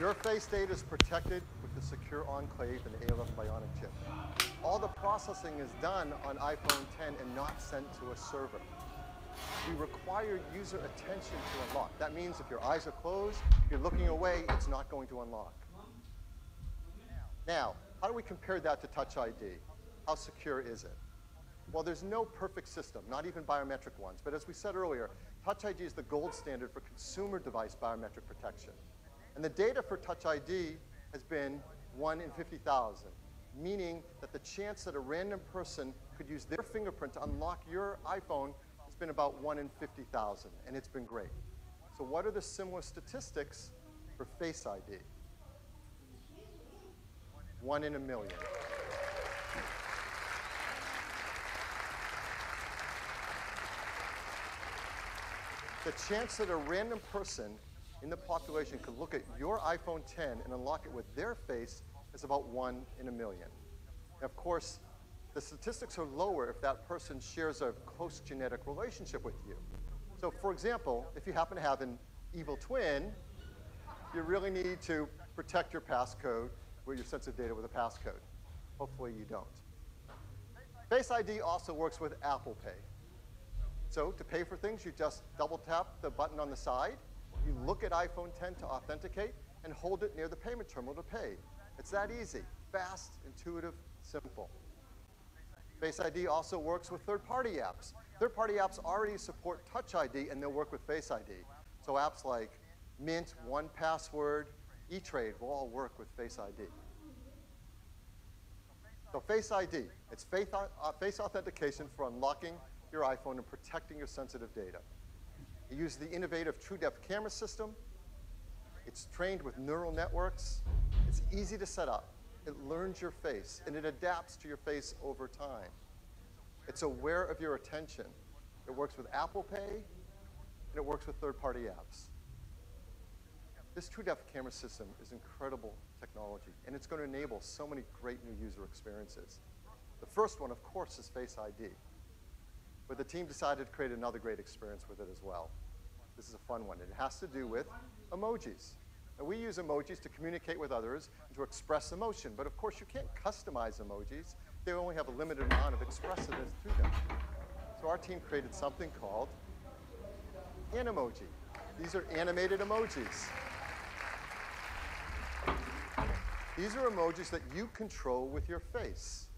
Your face data is protected with the secure enclave and the A11 Bionic chip. All the processing is done on iPhone 10 and not sent to a server. We require user attention to unlock. That means if your eyes are closed, if you're looking away, it's not going to unlock. Now, how do we compare that to Touch ID? How secure is it? Well, there's no perfect system, not even biometric ones. But as we said earlier, Touch ID is the gold standard for consumer device biometric protection. And the data for Touch ID has been 1 in 50,000, meaning that the chance that a random person could use their fingerprint to unlock your iPhone has been about 1 in 50,000, and it's been great. So what are the similar statistics for Face ID? 1 in a million. The chance that a random person in the population could look at your iPhone 10 and unlock it with their face is about 1 in a million. And of course, the statistics are lower if that person shares a close genetic relationship with you. So for example, if you happen to have an evil twin, you really need to protect your passcode with your sensitive data with a passcode. Hopefully you don't. Face ID also works with Apple Pay. So to pay for things, you just double tap the button on the side. You look at iPhone 10 to authenticate and hold it near the payment terminal to pay. It's that easy, fast, intuitive, simple. Face ID also works with third-party apps. Third-party apps already support Touch ID, and they'll work with Face ID. So apps like Mint, 1Password, E-Trade will all work with Face ID. So Face ID, it's face authentication for unlocking your iPhone and protecting your sensitive data. It uses the innovative true-depth camera system. It's trained with neural networks. It's easy to set up. It learns your face, and it adapts to your face over time. It's aware of your attention. It works with Apple Pay, and it works with third-party apps. This true-depth camera system is incredible technology, and it's going to enable so many great new user experiences. The first one, of course, is Face ID. But the team decided to create another great experience with it as well. This is a fun one. It has to do with emojis. And we use emojis to communicate with others and to express emotion. But of course, you can't customize emojis. They only have a limited amount of expressiveness to them. So our team created something called Animoji. These are animated emojis. These are emojis that you control with your face.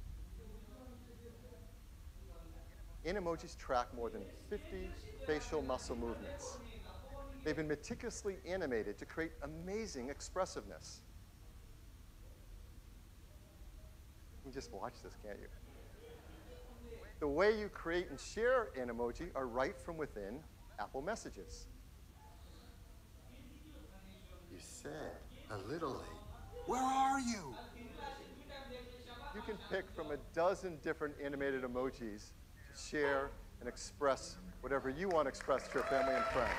Animojis track more than 50 facial muscle movements. They've been meticulously animated to create amazing expressiveness. You can just watch this, can't you? The way you create and share Animoji are right from within Apple Messages. You said a little late. Where are you? You can pick from a dozen different animated emojis to share and express whatever you want to express to your family and friends.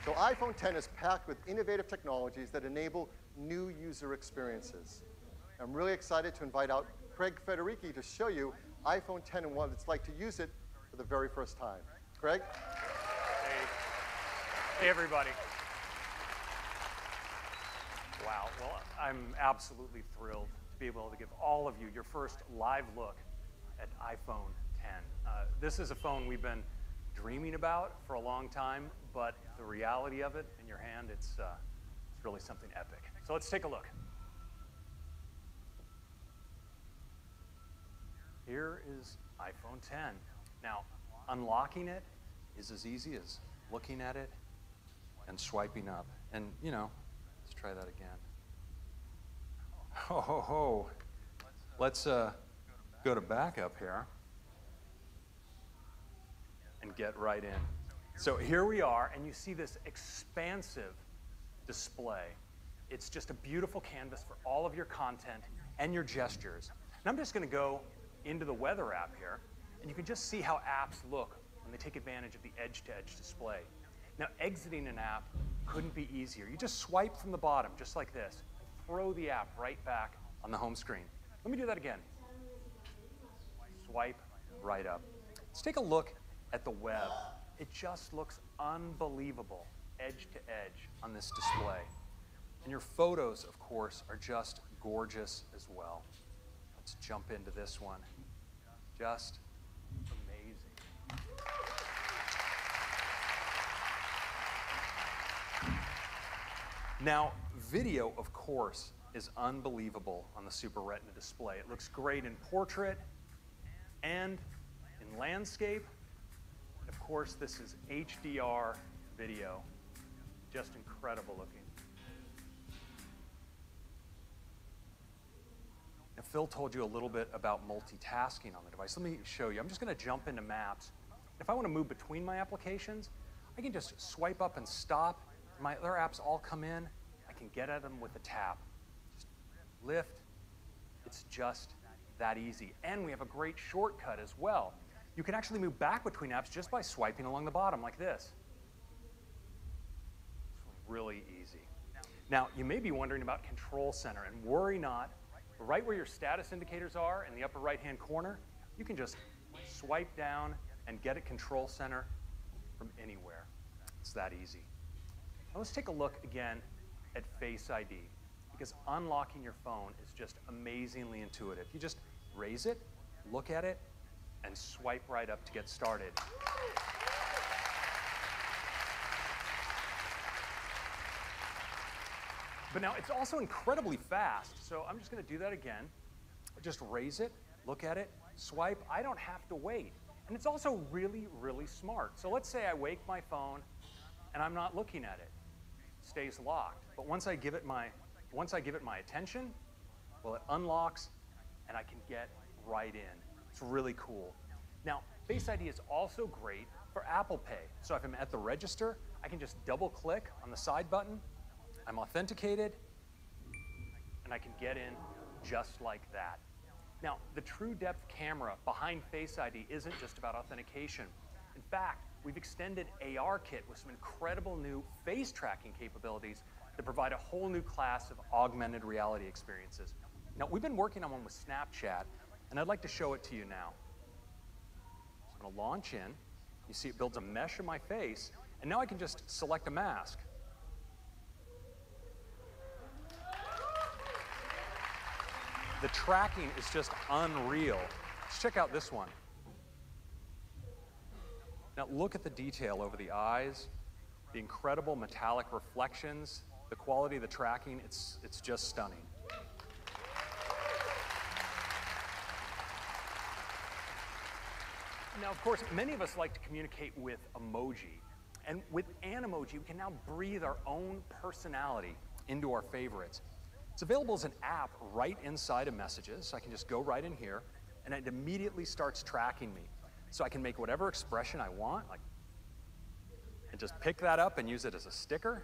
So iPhone 10 is packed with innovative technologies that enable new user experiences. I'm really excited to invite out Craig Federici to show you iPhone 10 and what it's like to use it for the very first time. Craig? Hey everybody. Wow, well, I'm absolutely thrilled to be able to give all of you your first live look at iPhone 10. This is a phone we've been dreaming about for a long time, but the reality of it in your hand, it's really something epic. So let's take a look. Here is iPhone 10. Now, unlocking it is as easy as looking at it and swiping up. And, you know, let's try that again. Ho, ho, ho. Let's go to backup here and get right in. So here we are, and you see this expansive display. It's just a beautiful canvas for all of your content and your gestures. And I'm just going to go into the weather app here, and you can just see how apps look when they take advantage of the edge-to-edge display. Now, exiting an app couldn't be easier. You just swipe from the bottom, just like this, throw the app right back on the home screen. Let me do that again. Swipe right up. Let's take a look at the web. it just looks unbelievable, edge to edge on this display. And your photos, of course, are just gorgeous as well. Let's jump into this one. Just amazing. Now, video, of course, is unbelievable on the Super Retina display. It looks great in portrait and in landscape. Of course, this is HDR video. Just incredible looking. Now, Phil told you a little bit about multitasking on the device. Let me show you. I'm just going to jump into Maps. If I want to move between my applications, I can just swipe up and stop. My other apps all come in. I can get at them with a tap. Just lift. It's just that easy. And we have a great shortcut as well. You can actually move back between apps just by swiping along the bottom like this. It's really easy. Now, you may be wondering about Control Center, and worry not. Right where your status indicators are in the upper right-hand corner, you can just swipe down and get at Control Center from anywhere. It's that easy. Now let's take a look again at Face ID, because unlocking your phone is just amazingly intuitive. You just raise it, look at it, and swipe right up to get started. But now it's also incredibly fast, so I'm just going to do that again. Just raise it, look at it, swipe. I don't have to wait. And it's also really, really smart. So let's say I wake my phone and I'm not looking at it. It stays locked. But once I give it my attention, well, it unlocks and I can get right in. It's really cool. Now, Face ID is also great for Apple Pay. So if I'm at the register, I can just double click on the side button. I'm authenticated, and I can get in just like that. Now, the true depth camera behind Face ID isn't just about authentication. In fact, we've extended ARKit with some incredible new face tracking capabilities that provide a whole new class of augmented reality experiences. Now, we've been working on one with Snapchat, and I'd like to show it to you now. So I'm going to launch in. You see it builds a mesh of my face, and now I can just select a mask. The tracking is just unreal. Let's check out this one. Now look at the detail over the eyes, the incredible metallic reflections, the quality of the tracking, it's just stunning. Now, of course, many of us like to communicate with emoji. And with Animoji, we can now breathe our own personality into our favorites. It's available as an app right inside of Messages, so I can just go right in here, and it immediately starts tracking me. So I can make whatever expression I want, and just pick that up and use it as a sticker,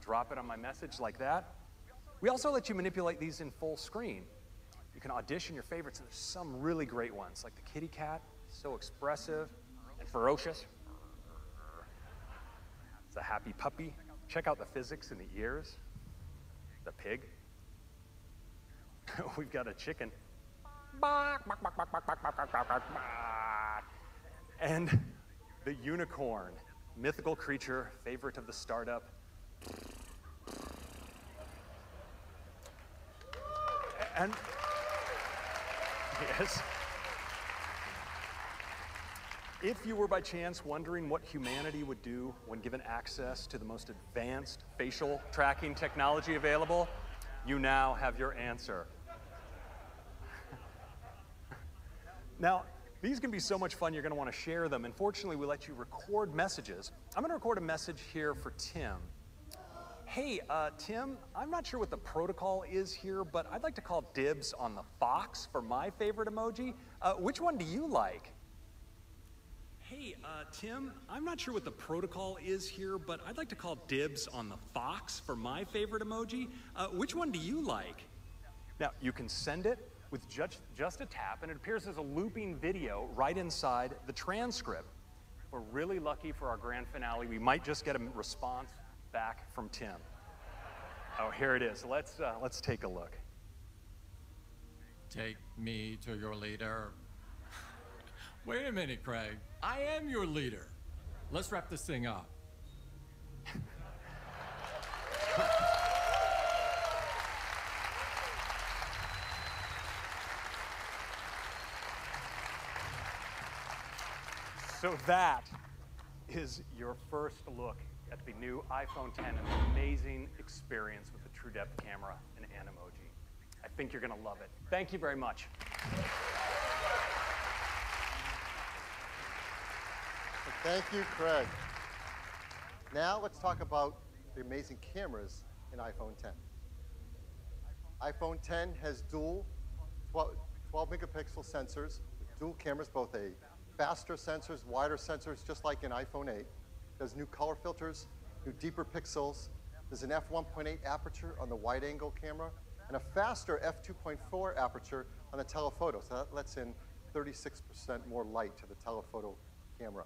drop it on my message like that. We also let you manipulate these in full screen. You can audition your favorites, and there's some really great ones, like the kitty cat, so expressive and ferocious. It's a happy puppy. Check out the physics in the ears. The pig. We've got a chicken. And the unicorn, mythical creature, favorite of the startup. And yes. If you were by chance wondering what humanity would do when given access to the most advanced facial tracking technology available, you now have your answer. Now, these can be so much fun, you're going to want to share them. And fortunately, we let you record messages. I'm going to record a message here for Tim. Hey, Tim, I'm not sure what the protocol is here, but I'd like to call dibs on the fox for my favorite emoji. Which one do you like? Hey, Tim, I'm not sure what the protocol is here, but I'd like to call dibs on the fox for my favorite emoji. Which one do you like? Now, you can send it with just a tap, and it appears as a looping video right inside the transcript. If we're really lucky for our grand finale, we might just get a response back from Tim. Oh, here it is. Let's take a look. Take me to your leader. Wait a minute, Craig. I am your leader. let's wrap this thing up. So that is your first look at the new iPhone 10 and the amazing experience with the True Depth camera and Animoji. I think you're going to love it. Thank you very much. Thank you, Craig. Now let's talk about the amazing cameras in iPhone 10. iPhone 10 has dual 12 megapixel sensors with dual cameras, both a faster sensors, wider sensors, just like in iPhone 8. There's new color filters, new deeper pixels. There's an f1.8 aperture on the wide-angle camera and a faster f2.4 aperture on the telephoto. So that lets in 36% more light to the telephoto camera.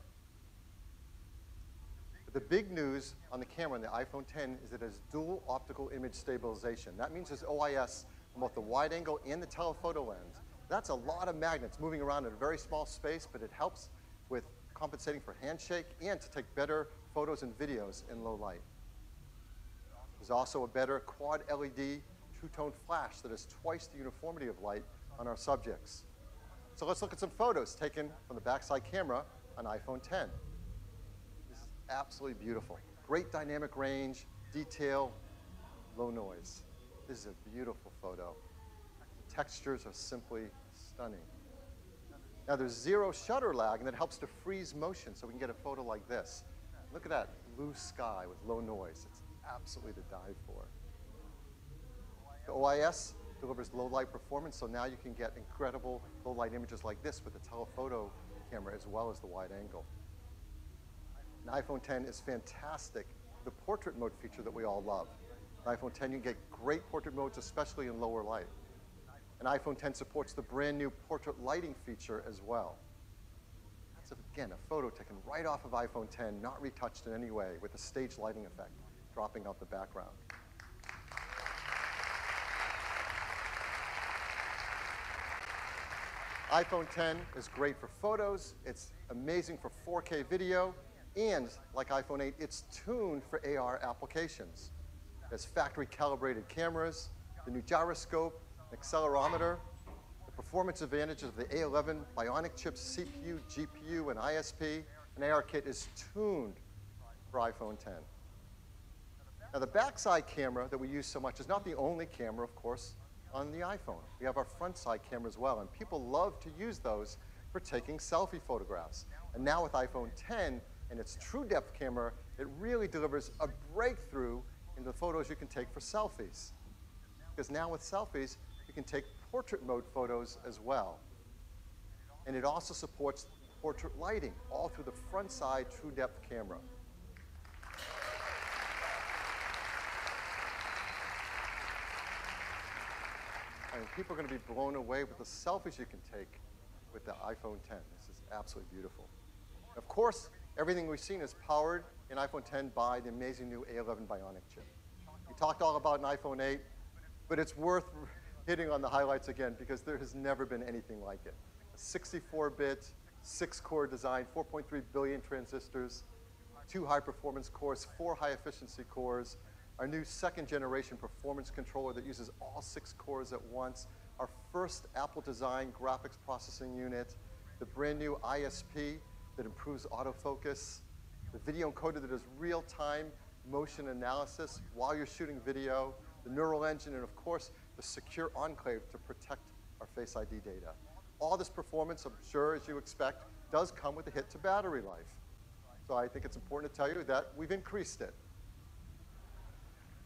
But the big news on the camera on the iPhone 10 is it has dual optical image stabilization. That means there's OIS on both the wide-angle and the telephoto lens. That's a lot of magnets moving around in a very small space, but it helps with compensating for handshake and to take better photos and videos in low light. There's also a better quad LED two-tone flash that has twice the uniformity of light on our subjects. So let's look at some photos taken from the backside camera on iPhone 10. This is absolutely beautiful. Great dynamic range, detail, low noise. This is a beautiful photo. The textures are simply stunning. Now there's zero shutter lag, and that helps to freeze motion so we can get a photo like this. Look at that blue sky with low noise. It's absolutely to die for. The OIS delivers low light performance, so now you can get incredible low light images like this with the telephoto camera as well as the wide angle. And iPhone 10 is fantastic, the portrait mode feature that we all love. In iPhone 10 you can get great portrait modes, especially in lower light. And iPhone 10 supports the brand new portrait lighting feature as well. That's, again, a photo taken right off of iPhone 10, not retouched in any way, with a stage lighting effect dropping out the background. iPhone 10 is great for photos. It's amazing for 4K video. And like iPhone 8, it's tuned for AR applications. It has factory calibrated cameras, the new gyroscope, accelerometer, the performance advantages of the A11 Bionic chips, CPU, GPU, and ISP, and ARKit is tuned for iPhone 10. Now the backside camera that we use so much is not the only camera, of course, on the iPhone. We have our front side camera as well, and people love to use those for taking selfie photographs. And now with iPhone 10 and its True Depth camera, it really delivers a breakthrough in the photos you can take for selfies. Because now with selfies, you can take portrait mode photos as well. And it also supports portrait lighting, all through the front side True Depth camera. I mean, people are going to be blown away with the selfies you can take with the iPhone 10. This is absolutely beautiful. Of course, everything we've seen is powered in iPhone 10 by the amazing new A11 Bionic chip. We talked all about an iPhone 8, but it's worth hitting on the highlights again because there has never been anything like it. A 64-bit, 6-core design, 4.3 billion transistors, 2 high-performance cores, 4 high-efficiency cores, our new second-generation performance controller that uses all 6 cores at once, our first Apple-designed graphics processing unit, the brand new ISP that improves autofocus, the video encoder that does real-time motion analysis while you're shooting video, the neural engine, and of course, the secure enclave to protect our Face ID data. All this performance, I'm sure, as you expect, does come with a hit to battery life. So I think it's important to tell you that we've increased it.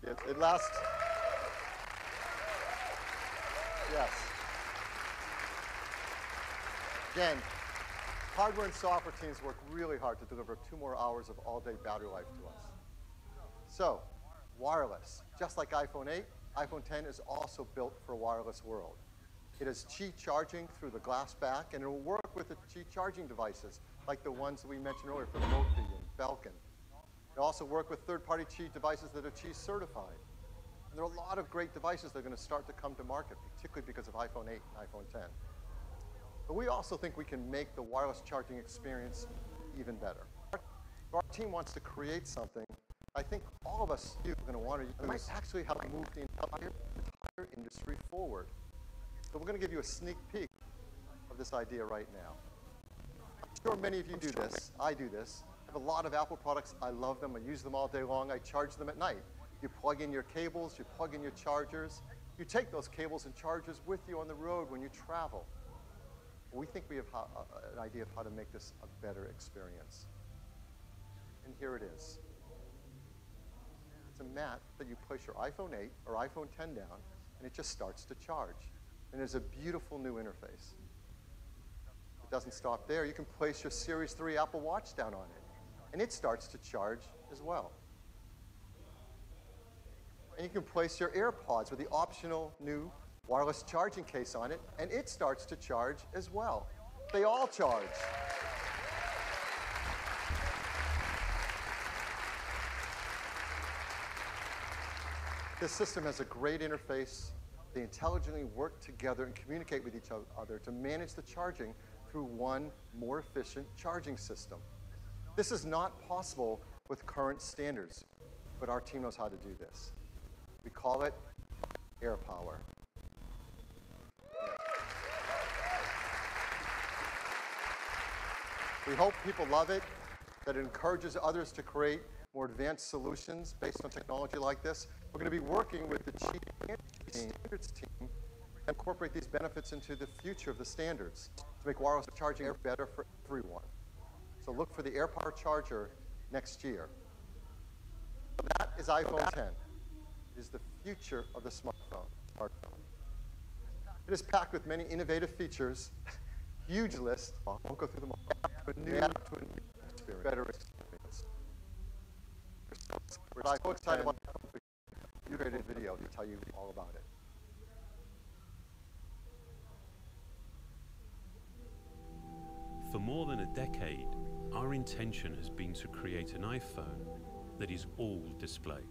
It lasts. Yes. Again, hardware and software teams work really hard to deliver 2 more hours of all-day battery life to us. So, wireless. Just like iPhone 8, iPhone 10 is also built for a wireless world. It has Qi charging through the glass back, and it will work with the Qi charging devices, like the ones that we mentioned earlier from Mophie and Falcon. It also work with third-party Qi devices that are Qi certified. And there are a lot of great devices that are going to start to come to market, particularly because of iPhone 8 and iPhone 10. But we also think we can make the wireless charging experience even better. Our team wants to create something I think all of us are going to want to use. It might actually help move the entire industry forward. So we're going to give you a sneak peek of this idea right now. I'm sure many of you do this. I do this. I have a lot of Apple products. I love them. I use them all day long. I charge them at night. You plug in your cables. You plug in your chargers. You take those cables and chargers with you on the road when you travel. We think we have an idea of how to make this a better experience. And here it is. It's a mat that you place your iPhone 8 or iPhone 10 down, and it just starts to charge. And there's a beautiful new interface. It doesn't stop there. You can place your Series 3 Apple Watch down on it, and it starts to charge as well. And you can place your AirPods with the optional new wireless charging case on it, and it starts to charge as well. They all charge. This system has a great interface. They intelligently work together and communicate with each other to manage the charging through one more efficient charging system. This is not possible with current standards, but our team knows how to do this. We call it airpower. We hope people love it, that it encourages others to create more advanced solutions based on technology like this. We're going to be working with the Chief Standards team to incorporate these benefits into the future of the standards to make wireless charging better for everyone. So look for the AirPower charger next year. That is iPhone 10. It is the future of the smartphone. It is packed with many innovative features, huge list. I won't go through them all. Better experience. We're so excited about the created video to tell you all about it. For more than a decade, our intention has been to create an iPhone that is all display.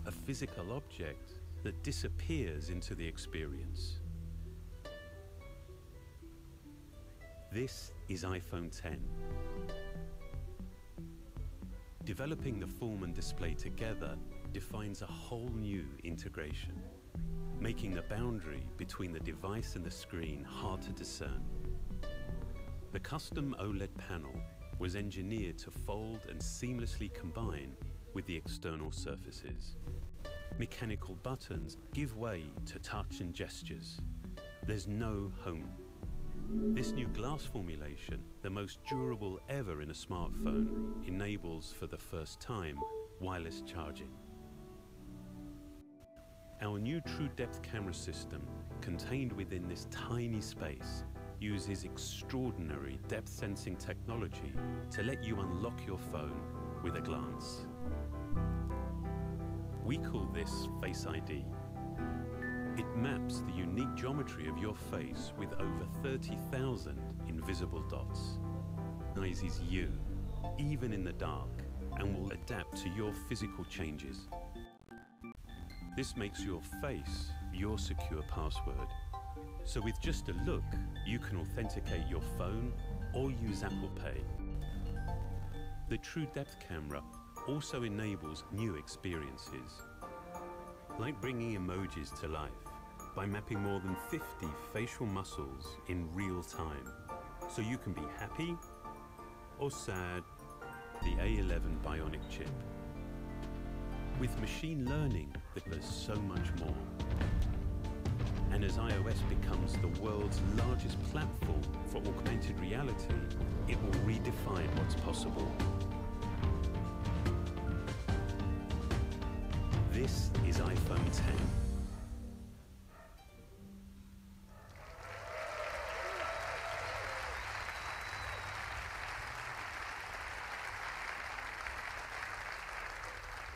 A physical object that disappears into the experience. This is iPhone 10. Developing the form and display together defines a whole new integration, making the boundary between the device and the screen hard to discern. The custom OLED panel was engineered to fold and seamlessly combine with the external surfaces. Mechanical buttons give way to touch and gestures. There's no home. This new glass formulation, the most durable ever in a smartphone, enables for the first time wireless charging. Our new True Depth camera system, contained within this tiny space, uses extraordinary depth sensing technology to let you unlock your phone with a glance. We call this Face ID. It maps the unique geometry of your face with over 30,000 invisible dots. It recognizes you, even in the dark, and will adapt to your physical changes. This makes your face your secure password. So with just a look, you can authenticate your phone or use Apple Pay. The True Depth camera also enables new experiences, like bringing emojis to life by mapping more than 50 facial muscles in real time, so you can be happy or sad. The A11 Bionic chip. With machine learning, there's so much more. And as iOS becomes the world's largest platform for augmented reality, it will redefine what's possible. This is iPhone 10.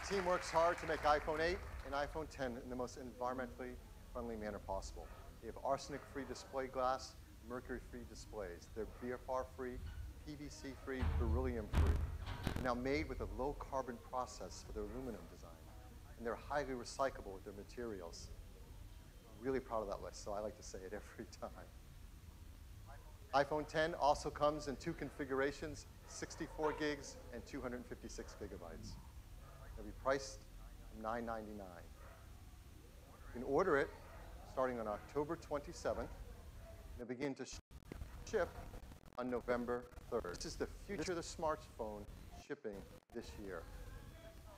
The team works hard to make iPhone 8 and iPhone 10 in the most environmentally friendly manner possible. They have arsenic-free display glass, mercury-free displays. They're BFR-free, PVC-free, beryllium-free. Now made with a low-carbon process for their aluminum design. And they're highly recyclable with their materials. I'm really proud of that list, so I like to say it every time. iPhone 10 also comes in two configurations, 64 gigs and 256 gigabytes. It'll be priced from $999. You can order it starting on October 27th, and it'll begin to ship on November 3rd. This is the future of the smartphone shipping this year.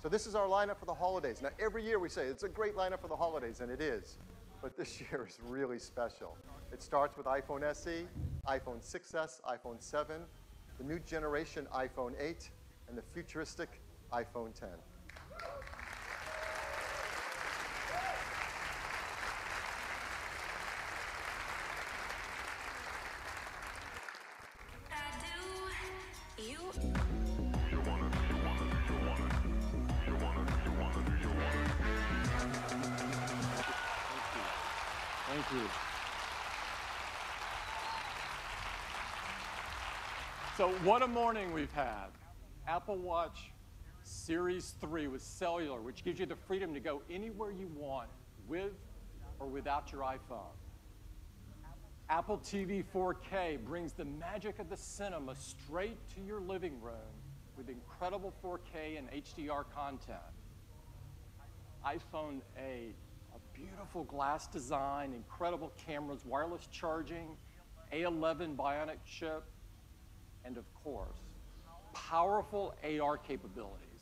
So this is our lineup for the holidays. Now, every year we say it's a great lineup for the holidays, and it is. But this year is really special. It starts with iPhone SE, iPhone 6S, iPhone 7, the new generation iPhone 8, and the futuristic iPhone 10. Thank you. So what a morning we've had. Apple Watch Series 3 with cellular, which gives you the freedom to go anywhere you want with or without your iPhone. Apple TV 4K brings the magic of the cinema straight to your living room with incredible 4K and HDR content. iPhone 8, a beautiful glass design, incredible cameras, wireless charging, A11 Bionic chip, and of course, powerful AR capabilities.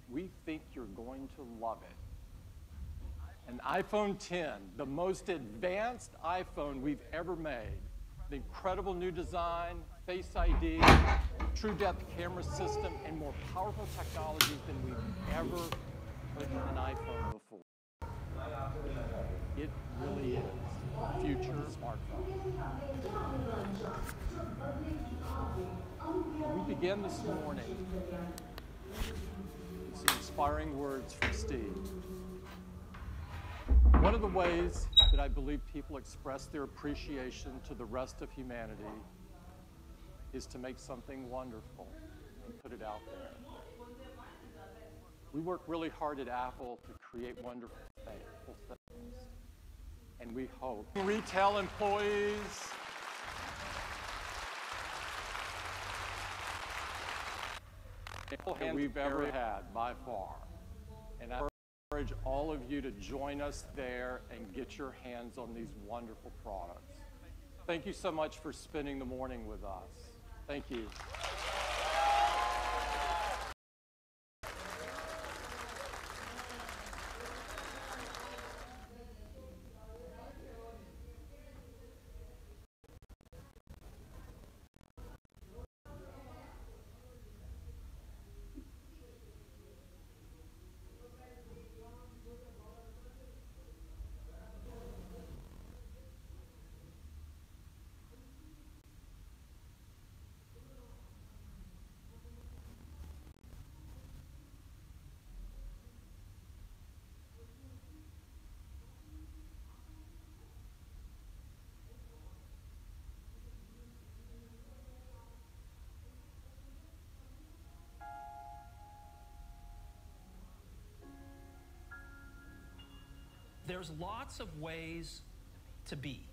We think you're going to love it. An iPhone 10, the most advanced iPhone we've ever made. The incredible new design, Face ID, true depth camera system, and more powerful technologies than we've ever put in an iPhone before. It really is the future smartphone. We begin this morning with some inspiring words from Steve. One of the ways that I believe people express their appreciation to the rest of humanity is to make something wonderful and put it out there. We work really hard at Apple to create wonderful things, and we hope retail employees, that we've ever had by far. And I encourage all of you to join us there and get your hands on these wonderful products. Thank you so much for spending the morning with us. Thank you. There's lots of ways to be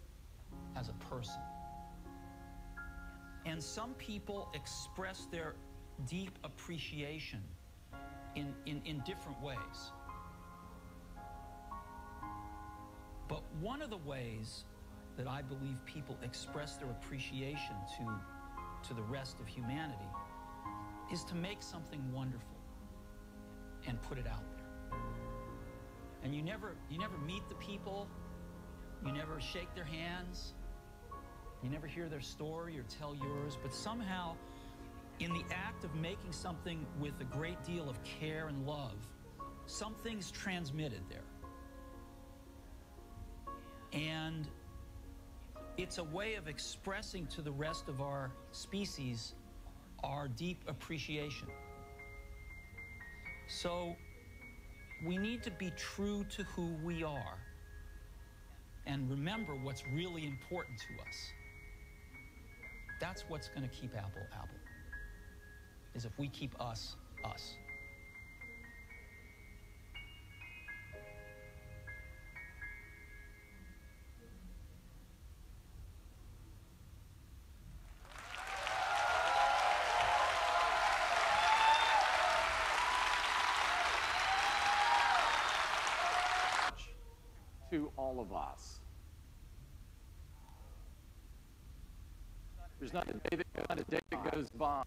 as a person. And some people express their deep appreciation in different ways. But one of the ways that I believe people express their appreciation to the rest of humanity is to make something wonderful and put it out there. And you never meet the people, you never shake their hands, you never hear their story or tell yours, but somehow in the act of making something with a great deal of care and love, something's transmitted there. And it's a way of expressing to the rest of our species our deep appreciation. So we need to be true to who we are and remember what's really important to us. That's what's going to keep Apple, Apple, is if we keep us, us. to all of us. There's not a day that goes by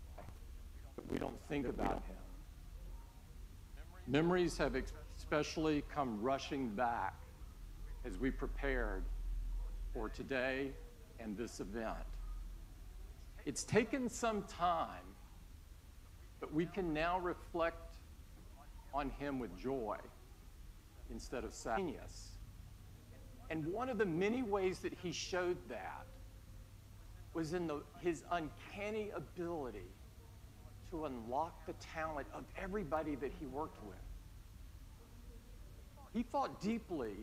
that we don't think about him. Memories have especially come rushing back as we prepared for today and this event. It's taken some time, but we can now reflect on him with joy instead of sadness. And one of the many ways that he showed that was in his uncanny ability to unlock the talent of everybody that he worked with. He thought deeply